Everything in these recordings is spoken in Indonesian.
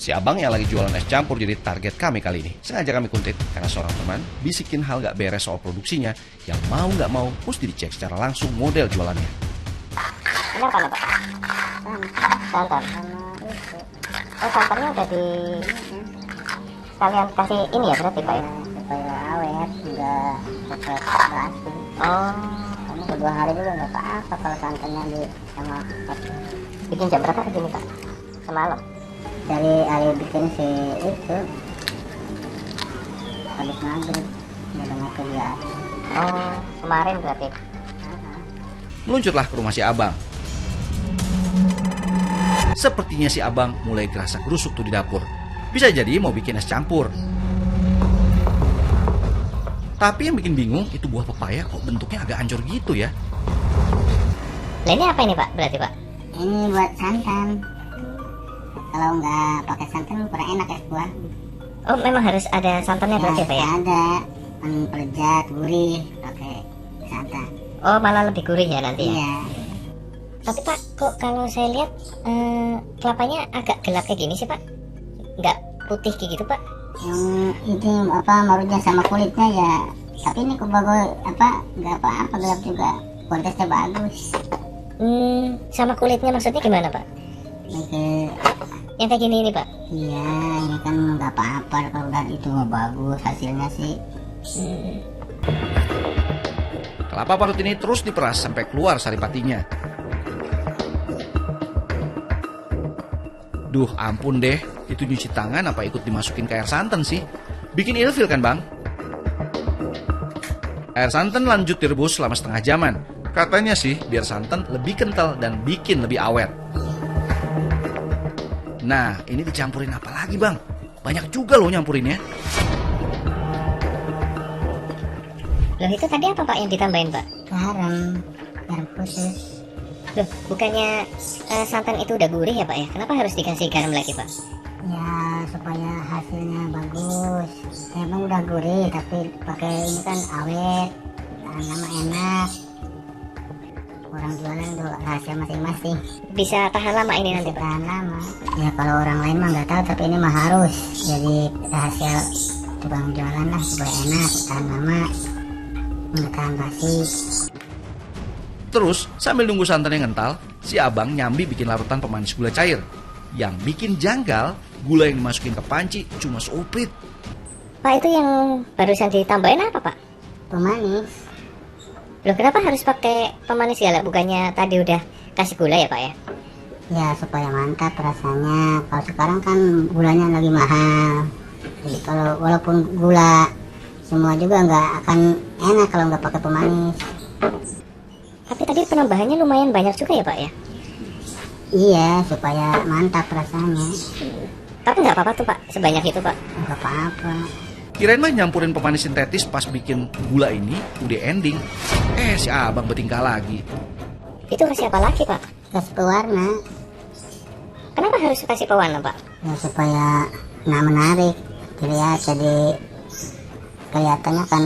Si abang yang lagi jualan es campur jadi target kami kali ini. Sengaja kami kuntit karena seorang teman bisikin hal gak beres soal produksinya yang mau gak mau mesti dicek secara langsung model jualannya. Ini apa Pak? Santan. Oh, santannya udah di sekalian kasih ini ya berarti Pak ya? Supaya awet, enggak cepet basi. Oh, Kamu kedua hari juga enggak apa-apa kalau santannya di sama bikin jam berapa begini Pak? Semalam. dari hari bikin si itu habis maghrib udah banyak kegiatan. Oh, kemarin berarti. Meluncurlah ke rumah si abang. Sepertinya si abang mulai gerasa gerusuk tuh di dapur. Bisa jadi mau bikin es campur. Tapi yang bikin bingung itu buah pepaya kok bentuknya agak hancur gitu ya. Lah ini apa ini Pak? Berarti Pak? Ini buat santan. Kalau nggak pakai santan kurang enak ya buah. Oh, memang harus ada santannya berarti Pak ya? Ada pelejat gurih pakai santan. Oh, malah lebih gurih ya nanti ya? Iya. Tapi Pak, kok kalau saya lihat kelapanya agak gelap kayak gini sih Pak? Nggak putih kayak gitu Pak? Yang itu apa marutnya sama kulitnya ya. Tapi ini bagus apa nggak apa-apa gelap juga. Kualitasnya bagus. Sama kulitnya maksudnya gimana Pak? Ini Yang kayak gini ini Pak? iya ini kan nggak apa-apa kalau udah itu mah bagus hasilnya sih. Kelapa parut ini terus diperas sampai keluar saripatinya. Duh ampun deh, itu nyuci tangan apa ikut dimasukin ke air santan sih? Bikin ilfil kan bang? Air santan lanjut direbus selama setengah jaman. Katanya sih biar santan lebih kental dan bikin lebih awet. Nah ini dicampurin apa lagi bang? Banyak juga loh nyampurinnya. Loh itu tadi apa Pak yang ditambahin Pak? Garam khusus. Loh bukannya santan itu udah gurih ya Pak ya? Kenapa harus dikasih garam lagi Pak? Ya supaya hasilnya bagus. Emang udah gurih tapi pakai ini kan awet, lama enak. Orang jualan itu rahasia masing-masing. Bisa tahan lama ini nanti Pak? Tahan lama. Ya kalau orang lain mah nggak tahu tapi ini mah harus. Jadi rahasia tukang jualan lah supaya enak, tahan lama, nggak tahan basi. Terus sambil nunggu santannya ngental, si abang nyambi bikin larutan pemanis gula cair. Yang bikin janggal, gula yang dimasukin ke panci cuma seuprit. Pak itu yang barusan ditambahin apa Pak? Pemanis. Loh kenapa harus pakai pemanis segala? Bukannya tadi udah kasih gula ya Pak ya? Ya supaya mantap rasanya. Kalau sekarang kan gulanya lagi mahal. Jadi kalau walaupun gula semua juga nggak akan enak kalau nggak pakai pemanis. Tapi tadi penambahannya lumayan banyak juga ya Pak ya? Iya supaya mantap rasanya. Tapi nggak apa-apa tuh Pak, sebanyak itu Pak? Nggak apa-apa. Kirain mah nyampurin pemanis sintetis pas bikin gula ini udah ending. Si abang bertingkah lagi. Itu kasih apa lagi Pak? Kasih pewarna. Kenapa harus kasih pewarna Pak? Ya supaya nggak menarik. Dilihat jadi kelihatannya kan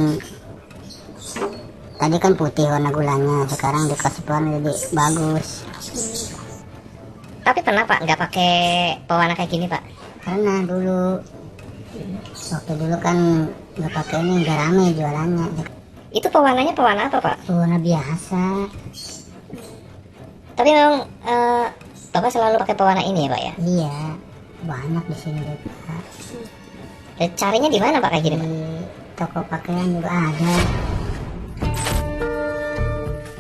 tadi kan putih warna gulanya, sekarang dikasih pewarna jadi bagus. Tapi pernah Pak nggak pakai pewarna kayak gini Pak? Karena waktu dulu kan nggak pakai ini, nggak rame jualannya. Itu pewarnanya pewarna apa Pak? Pewarna biasa. Tapi memang Bapak selalu pakai pewarna ini ya Pak ya? Iya, banyak di sini juga. Carinya di mana Pak kayak gini Pak? Di toko pakaian juga ada.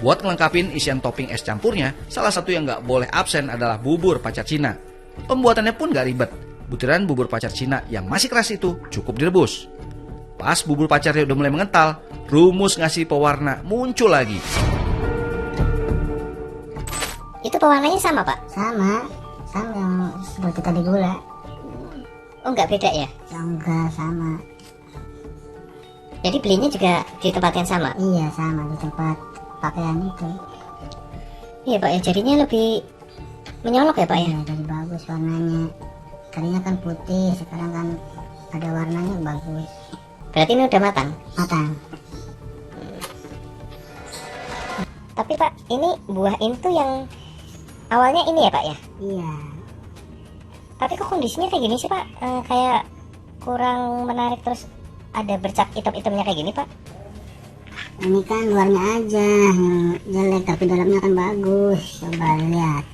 Buat ngelengkapin isian topping es campurnya, salah satu yang nggak boleh absen adalah bubur pacar Cina. Pembuatannya pun nggak ribet. Butiran bubur pacar Cina yang masih keras itu cukup direbus. Pas bubur pacarnya udah mulai mengental, rumus ngasih pewarna muncul lagi. Itu pewarnanya sama Pak? Sama yang seperti tadi gula. Oh nggak beda ya? Enggak sama. Jadi belinya juga di tempat yang sama? Iya sama di tempat pakaian itu. Iya Pak ya, jadinya lebih menyolok ya Pak ya? Iya jadi bagus warnanya. Tadinya kan putih, sekarang kan ada warnanya bagus. Berarti ini udah matang? Matang. Tapi Pak, ini buah itu yang awalnya ini ya Pak ya? Iya. Tapi kok kondisinya kayak gini sih Pak? Kayak kurang menarik, terus ada bercak hitam-hitamnya kayak gini Pak. Ini kan luarnya aja yang jelek, tapi dalamnya kan bagus. Coba lihat.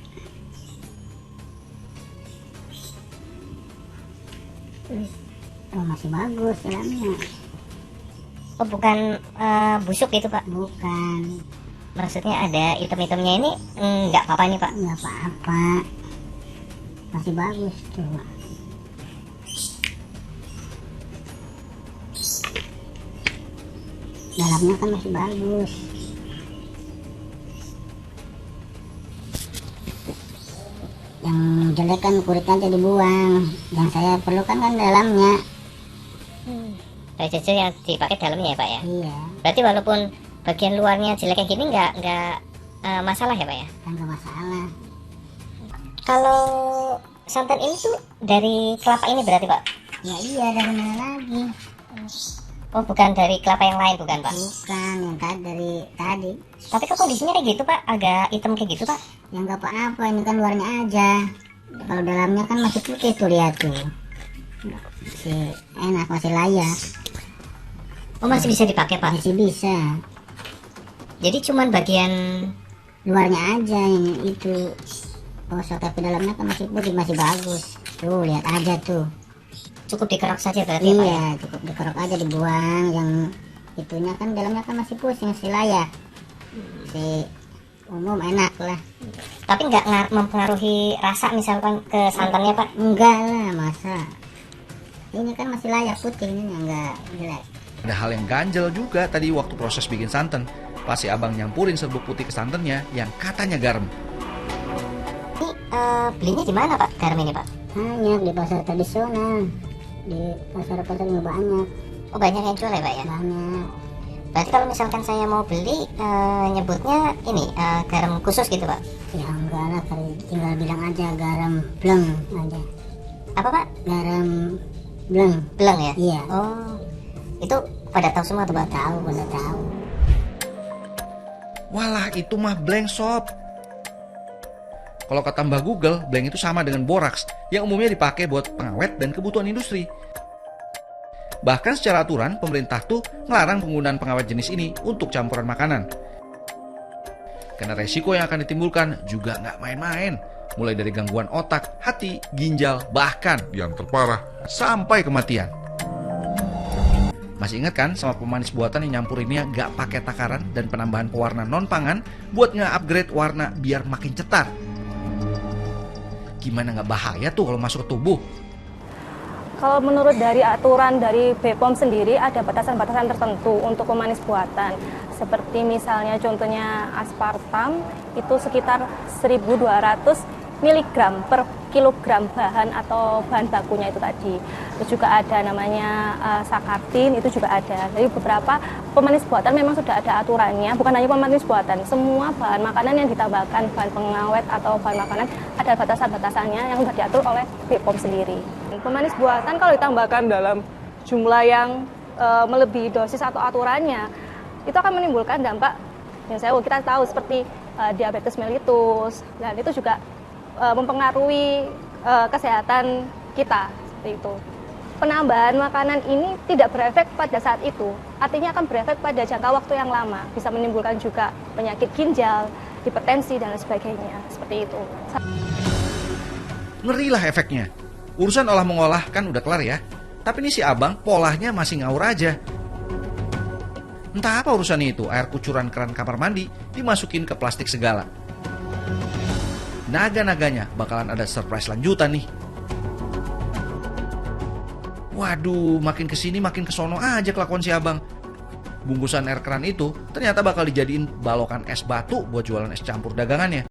Oh, masih bagus dalamnya. Oh bukan busuk gitu Pak? Bukan, Maksudnya ada hitam-hitamnya ini nggak apa-apa nih Pak? nggak apa-apa. Masih bagus tuh. Dalamnya kan masih bagus. Yang jelek kan kulitnya aja dibuang. Yang saya perlukan kan dalamnya. Kayak jajar yang dipakai dalamnya ya Pak ya? Iya, Berarti walaupun bagian luarnya jelek kayak gini nggak masalah ya Pak ya? kan nggak masalah. Kalau santan ini tuh dari kelapa ini berarti Pak? Ya iya, dari mana lagi? Oh bukan dari kelapa yang lain bukan Pak? Bukan, yang dari tadi. Tapi kok kondisinya kayak gitu Pak? Agak hitam kayak gitu Pak? Yang nggak apa-apa, ini kan luarnya aja. Kalau dalamnya kan masih putih tuh, lihat tuh. Masih enak, masih layak, Oh masih bisa dipakai Pak? masih bisa. Jadi cuman bagian Luarnya aja yang itu kosong, tapi dalamnya kan masih putih, masih bagus. Tuh lihat aja tuh. cukup dikerok saja berarti ya Pak ya? Iya, cukup dikerok aja, dibuang. Yang itunya kan dalamnya kan masih pusing, masih layak, masih umum, enak lah. Tapi nggak mempengaruhi rasa misalkan ke santannya Pak? Enggak lah, masa. Ini kan masih layak putih, ini enggak jelek. Ada hal yang ganjel juga tadi waktu proses bikin santan. Pas si abang nyampurin serbuk putih ke santannya yang katanya garam. Ini belinya di mana Pak garam ini Pak? Banyak di pasar tradisional, di pasar-pasar juga banyak. Oh banyak yang jual ya Pak ya? Banyak. Berarti kalau misalkan saya mau beli nyebutnya ini garam khusus gitu Pak? Ya enggak lah, tinggal bilang aja garam bleng aja. Apa Pak? Garam bleng. Beleng ya? Iya. Oh itu pada tahu semua tuh Pak? Tahu, pada tahu. Walah, itu mah blank sob. Kalau kata Mbah Google, blank itu sama dengan boraks yang umumnya dipakai buat pengawet dan kebutuhan industri. Bahkan secara aturan, pemerintah tuh ngelarang penggunaan pengawet jenis ini untuk campuran makanan. Karena resiko yang akan ditimbulkan juga nggak main-main. Mulai dari gangguan otak, hati, ginjal, bahkan yang terparah sampai kematian. Masih ingat kan sama pemanis buatan yang nyampurinnya gak pakai takaran dan penambahan pewarna non-pangan buat nge-upgrade warna biar makin cetar? Gimana gak bahaya tuh kalau masuk ke tubuh? Kalau menurut dari aturan dari BPOM sendiri ada batasan-batasan tertentu untuk pemanis buatan. Seperti misalnya contohnya aspartam itu sekitar 1.200 mg per kilogram bahan atau bahan bakunya itu tadi. Terus juga ada namanya sakartin, itu juga ada. Jadi beberapa pemanis buatan memang sudah ada aturannya, bukan hanya pemanis buatan, semua bahan makanan yang ditambahkan bahan pengawet atau bahan makanan ada batasan-batasannya yang sudah diatur oleh BPOM sendiri. Pemanis buatan kalau ditambahkan dalam jumlah yang melebihi dosis atau aturannya, itu akan menimbulkan dampak yang kita tahu seperti diabetes mellitus, dan itu juga mempengaruhi kesehatan kita seperti itu. Penambahan makanan ini tidak berefek pada saat itu, artinya akan berefek pada jangka waktu yang lama, bisa menimbulkan juga penyakit ginjal, hipertensi dan sebagainya seperti itu. Ngeri lah efeknya. Urusan olah mengolah kan udah kelar ya. Tapi ini si abang polanya masih ngawur aja. Entah apa urusannya itu, air kucuran keran kamar mandi dimasukin ke plastik segala. Naga-naganya bakalan ada surprise lanjutan nih. Waduh, makin kesini makin kesono aja kelakuan si abang. Bungkusan air keran itu ternyata bakal dijadiin balokan es batu buat jualan es campur dagangannya.